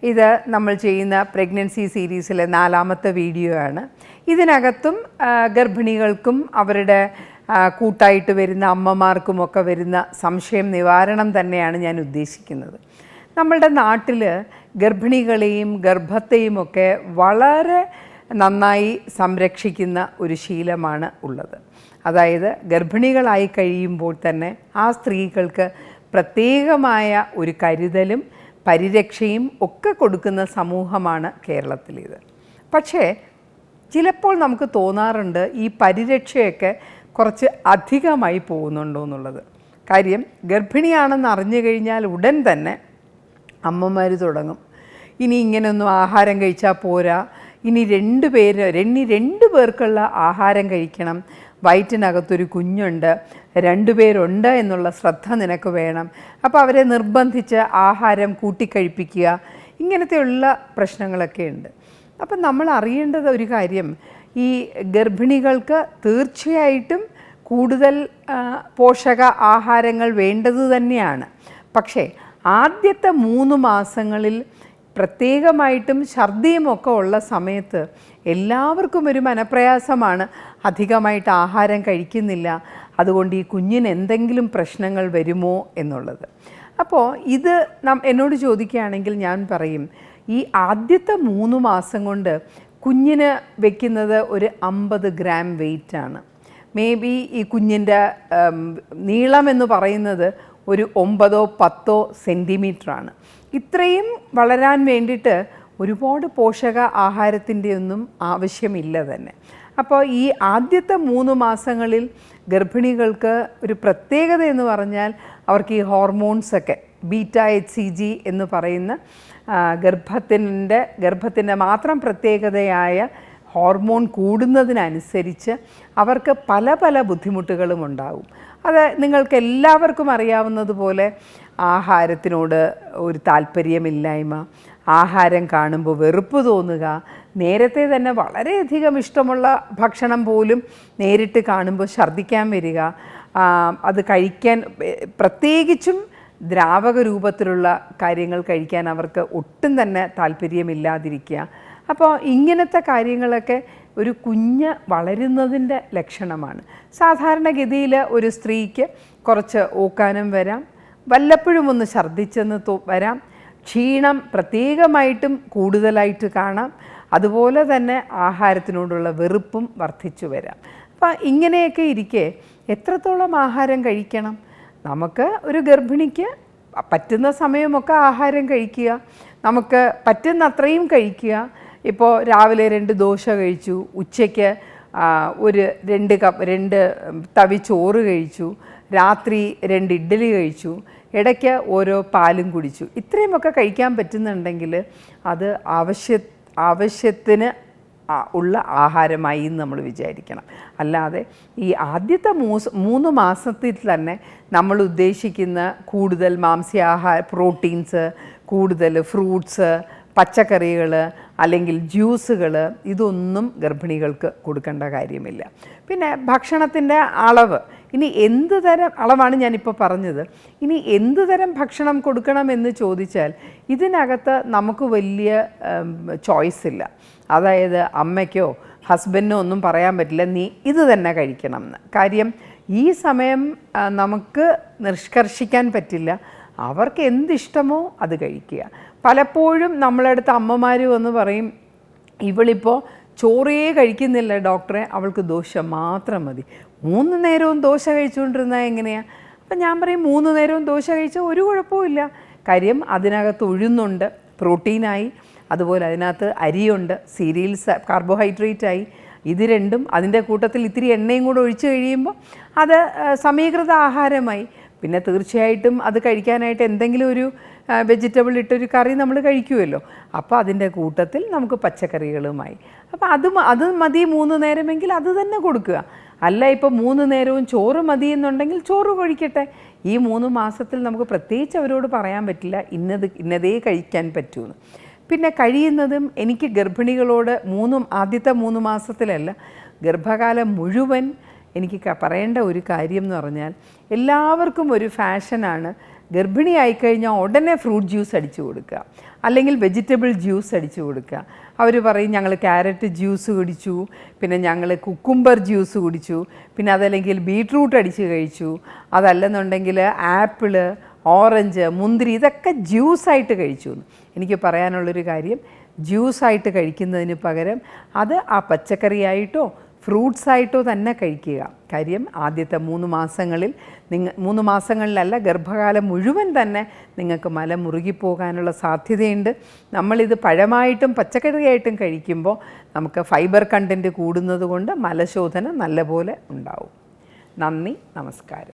ഇത് നമ്മൾ ചെയ്യുന്ന പ്രഗ്നൻസി സീരീസിലെ 4ാമത്തെ വീഡിയോ ആണ്. ഇതിനകത്തും ഗർഭിണികൾക്കും അവരുടെ കൂട്ടായിട്ട് വരുന്ന അമ്മമാർക്കുമൊക്കെ വരുന്ന സംശയം നിവാരണം തന്നെയാണ് ഞാൻ ഉദ്ദേശിക്കുന്നത്. നമ്മളുടെ നാട്ടിൽ ഗർഭിണികളെയും ഗർഭത്തെയുമൊക്കെ വളരെ നന്നായി സംരക്ഷിക്കുന്ന ഒരു ശീലമാണ് ഉള്ളത്. അതായത് ഗർഭിണികളായി കഴിയുമ്പോൾ തന്നെ ആ സ്ത്രീകൾക്ക് പ്രത്യേകമായ ഒരു കരുതലും പരിരക്ഷയും ഒക്കെ കൊടുക്കുന്ന സമൂഹമാണ് കേരളത്തിലേത്. പക്ഷേ ചിലപ്പോൾ നമുക്ക് തോന്നാറുണ്ട് ഈ പരിരക്ഷയൊക്കെ കുറച്ച് അധികമായി പോകുന്നുണ്ടോ എന്നുള്ളത്. കാര്യം ഗർഭിണിയാണെന്ന് അറിഞ്ഞു കഴിഞ്ഞാൽ ഉടൻ തന്നെ അമ്മമാർ തുടങ്ങും, ഇനി ഇങ്ങനെയൊന്നും ആഹാരം കഴിച്ചാൽ പോരാ, ഇനി രണ്ട് പേർക്കുള്ള ആഹാരം കഴിക്കണം, വയറ്റിനകത്തൊരു കുഞ്ഞുണ്ട്, 2 പേരുണ്ട് എന്നുള്ള ശ്രദ്ധ നിനക്ക് വേണം, അപ്പോൾ അവരെ നിർബന്ധിച്ച് ആഹാരം കൂട്ടിക്കഴിപ്പിക്കുക, ഇങ്ങനത്തെയുള്ള പ്രശ്നങ്ങളൊക്കെ ഉണ്ട്. അപ്പം നമ്മൾ അറിയേണ്ടത് ഒരു കാര്യം, ഈ ഗർഭിണികൾക്ക് തീർച്ചയായിട്ടും കൂടുതൽ പോഷക ആഹാരങ്ങൾ വേണ്ടത് തന്നെയാണ്. പക്ഷേ ആദ്യത്തെ 3 മാസങ്ങളിൽ പ്രത്യേകമായിട്ടും ഛർദിയുമൊക്കെ ഉള്ള സമയത്ത് എല്ലാവർക്കും ഒരു മനപ്രയാസമാണ്, അധികമായിട്ട് ആഹാരം കഴിക്കുന്നില്ല, അതുകൊണ്ട് ഈ കുഞ്ഞിന് എന്തെങ്കിലും പ്രശ്നങ്ങൾ വരുമോ എന്നുള്ളത്. അപ്പോൾ ഇത് എന്നോട് ചോദിക്കുകയാണെങ്കിൽ ഞാൻ പറയും, ഈ ആദ്യത്തെ 3 മാസം കൊണ്ട് കുഞ്ഞിന് വയ്ക്കുന്നത് ഒരു 50 ഗ്രാം വെയിറ്റാണ്. മേ ബി ഈ കുഞ്ഞിൻ്റെ നീളം എന്ന് പറയുന്നത് ഒരു 9-10 സെൻറ്റിമീറ്ററാണ്. ഇത്രയും വളരാൻ വേണ്ടിയിട്ട് ഒരുപാട് പോഷക ആഹാരത്തിൻ്റെ ഒന്നും ആവശ്യമില്ല തന്നെ. അപ്പോൾ ഈ ആദ്യത്തെ 3 മാസങ്ങളിൽ ഗർഭിണികൾക്ക് ഒരു പ്രത്യേകത എന്ന് പറഞ്ഞാൽ അവർക്ക് ഈ ഹോർമോൺസൊക്കെ β-HCG എന്ന് പറയുന്ന ഗർഭത്തിൻ്റെ മാത്രം പ്രത്യേകതയായ ഹോർമോൺ കൂടുന്നതിനനുസരിച്ച് അവർക്ക് പല പല ബുദ്ധിമുട്ടുകളും ഉണ്ടാകും. അത് നിങ്ങൾക്ക് എല്ലാവർക്കും അറിയാവുന്നതുപോലെ ആഹാരത്തിനോട് ഒരു താല്പര്യമില്ലായ്മ, ആഹാരം കാണുമ്പോൾ വെറുപ്പ് തോന്നുക, നേരത്തെ തന്നെ വളരെയധികം ഇഷ്ടമുള്ള ഭക്ഷണം പോലും നേരിട്ട് കാണുമ്പോൾ ഛർദ്ദിക്കാൻ വരിക, അത് കഴിക്കാൻ പ്രത്യേകിച്ചും ദ്രാവക രൂപത്തിലുള്ള കാര്യങ്ങൾ കഴിക്കാൻ അവർക്ക് ഒട്ടും തന്നെ താല്പര്യമില്ലാതിരിക്കുക. അപ്പോൾ ഇങ്ങനത്തെ കാര്യങ്ങളൊക്കെ ഒരു കുഞ്ഞ് വളരുന്നതിൻ്റെ ലക്ഷണമാണ്. സാധാരണഗതിയിൽ ഒരു സ്ത്രീക്ക് കുറച്ച് ഓക്കാനം വരാം, വല്ലപ്പോഴും ഒന്ന് ഛർദ്ദിച്ചെന്ന് വരാം, ക്ഷീണം പ്രത്യേകമായിട്ടും കൂടുതലായിട്ട് കാണാം, അതുപോലെ തന്നെ ആഹാരത്തിനോടുള്ള വെറുപ്പും വർദ്ധിച്ചു വരാം. അപ്പോൾ ഇങ്ങനെയൊക്കെ ഇരിക്കെ എത്രത്തോളം ആഹാരം കഴിക്കണം? നമുക്ക് ഒരു ഗർഭിണിക്ക് പറ്റുന്ന സമയമൊക്കെ ആഹാരം കഴിക്കുക, നമുക്ക് പറ്റുന്ന അത്രയും കഴിക്കുക. ഇപ്പോൾ രാവിലെ 2 ദോശ കഴിച്ചു, ഉച്ചയ്ക്ക് ഒരു 2 തവി ചോറ് കഴിച്ചു, രാത്രി 2 ഇഡ്ഡലി കഴിച്ചു, ഇടയ്ക്ക് ഓരോ പാലും കുടിച്ചു. ഇത്രയുമൊക്കെ കഴിക്കാൻ പറ്റുന്നുണ്ടെങ്കിൽ അത് ആവശ്യത്തിന് ഉള്ള ആഹാരമായി നമ്മൾ വിചാരിക്കണം. അല്ലാതെ ഈ ആദ്യത്തെ 3 മാസത്തിൽ തന്നെ നമ്മൾ ഉദ്ദേശിക്കുന്ന കൂടുതൽ പ്രോട്ടീൻസ്, കൂടുതൽ ഫ്രൂട്ട്സ്, പച്ചക്കറികൾ അല്ലെങ്കിൽ ജ്യൂസുകൾ, ഇതൊന്നും ഗർഭിണികൾക്ക് കൊടുക്കേണ്ട കാര്യമില്ല. പിന്നെ ഭക്ഷണത്തിൻ്റെ അളവ്, ഇനി എന്ത് തരം അളവാണ് ഞാനിപ്പോൾ പറഞ്ഞത്, ഇനി എന്ത് തരം ഭക്ഷണം കൊടുക്കണമെന്ന് ചോദിച്ചാൽ ഇതിനകത്ത് നമുക്ക് വലിയ ചോയ്സ് ഇല്ല. അതായത് അമ്മയ്ക്കോ ഹസ്ബൻഡിനോ ഒന്നും പറയാൻ പറ്റില്ല നീ ഇത് തന്നെ കഴിക്കണം എന്ന്. കാര്യം ഈ സമയം നമുക്ക് നിഷ്കർഷിക്കാൻ പറ്റില്ല, അവർക്ക് എന്തിഷ്ടമോ അത് കഴിക്കുക. പലപ്പോഴും നമ്മളടുത്ത് അമ്മമാർ വന്ന് പറയും, ഇവളിപ്പോൾ ചോറേ കഴിക്കുന്നില്ല ഡോക്ടറെ, അവൾക്ക് ദോശ മാത്രം മതി. 3 നേരവും ദോശ കഴിച്ചുകൊണ്ടിരുന്നാൽ എങ്ങനെയാണ്? അപ്പം ഞാൻ പറയും 3 നേരവും ദോശ കഴിച്ചാൽ ഒരു കുഴപ്പമില്ല. കാര്യം അതിനകത്ത് ഉഴുന്നുണ്ട്, പ്രോട്ടീനായി, അതുപോലെ അതിനകത്ത് അരിയുണ്ട്, സീരിയൽസ് കാർബോഹൈഡ്രേറ്റായി, ഇത് രണ്ടും അതിൻ്റെ കൂട്ടത്തിൽ ഇത്തിരി എണ്ണയും കൂടെ ഒഴിച്ച് കഴിയുമ്പോൾ അത് സമീകൃത ആഹാരമായി. പിന്നെ തീർച്ചയായിട്ടും അത് കഴിക്കാനായിട്ട് എന്തെങ്കിലും ഒരു വെജിറ്റബിൾ ഇട്ടൊരു കറി നമ്മൾ കഴിക്കുമല്ലോ, അപ്പോൾ അതിൻ്റെ കൂട്ടത്തിൽ നമുക്ക് പച്ചക്കറികളുമായി. അപ്പോൾ അത് മതി 3 നേരമെങ്കിൽ അത് തന്നെ കൊടുക്കുക. അല്ല ഇപ്പോൾ 3 നേരവും ചോറ് മതി എന്നുണ്ടെങ്കിൽ ചോറ് കഴിക്കട്ടെ. ഈ 3 മാസത്തിൽ നമുക്ക് പ്രത്യേകിച്ച് അവരോട് പറയാൻ പറ്റില്ല ഇന്നതേ കഴിക്കാൻ പറ്റുമെന്ന്. പിന്നെ കഴിയുന്നതും എനിക്ക് ഗർഭിണികളോട് ആദ്യത്തെ 3 മാസത്തിലല്ല, ഗർഭകാലം മുഴുവൻ എനിക്ക് പറയേണ്ട ഒരു കാര്യം എന്ന് പറഞ്ഞാൽ, എല്ലാവർക്കും ഒരു ഫാഷനാണ് ഗർഭിണിയായിക്കഴിഞ്ഞാൽ ഉടനെ ഫ്രൂട്ട് ജ്യൂസ് അടിച്ചു കൊടുക്കുക. അല്ലെങ്കിൽ വെജിറ്റബിൾ ജ്യൂസ് അടിച്ചു കൊടുക്കുക. അവർ പറയും ഞങ്ങൾ ക്യാരറ്റ് ജ്യൂസ് കുടിച്ചു, പിന്നെ ഞങ്ങൾ കുക്കുംബർ ജ്യൂസ് കുടിച്ചു, പിന്നെ അതല്ലെങ്കിൽ ബീട്രൂട്ട് അടിച്ച് കഴിച്ചു, അതല്ലെന്നുണ്ടെങ്കിൽ ആപ്പിള്, ഓറഞ്ച്, മുന്തിരി ഇതൊക്കെ ജ്യൂസായിട്ട് കഴിച്ചു. എനിക്ക് പറയാനുള്ളൊരു കാര്യം, ജ്യൂസായിട്ട് കഴിക്കുന്നതിന് പകരം അത് ആ പച്ചക്കറിയായിട്ടോ ഫ്രൂട്ട്സായിട്ടോ തന്നെ കഴിക്കുക. കാര്യം ആദ്യത്തെ 3 മാസങ്ങളിൽ 3 മാസങ്ങളിലല്ല, ഗർഭകാലം മുഴുവൻ തന്നെ നിങ്ങൾക്ക് മല മുറുകിപ്പോകാനുള്ള സാധ്യതയുണ്ട്. നമ്മളിത് പഴമായിട്ടും പച്ചക്കറിയായിട്ടും കഴിക്കുമ്പോൾ നമുക്ക് ഫൈബർ കണ്ടൻറ്റ് കൂടുന്നത് കൊണ്ട് മലശോധന നല്ലപോലെ ഉണ്ടാവും. നന്ദി, നമസ്കാരം.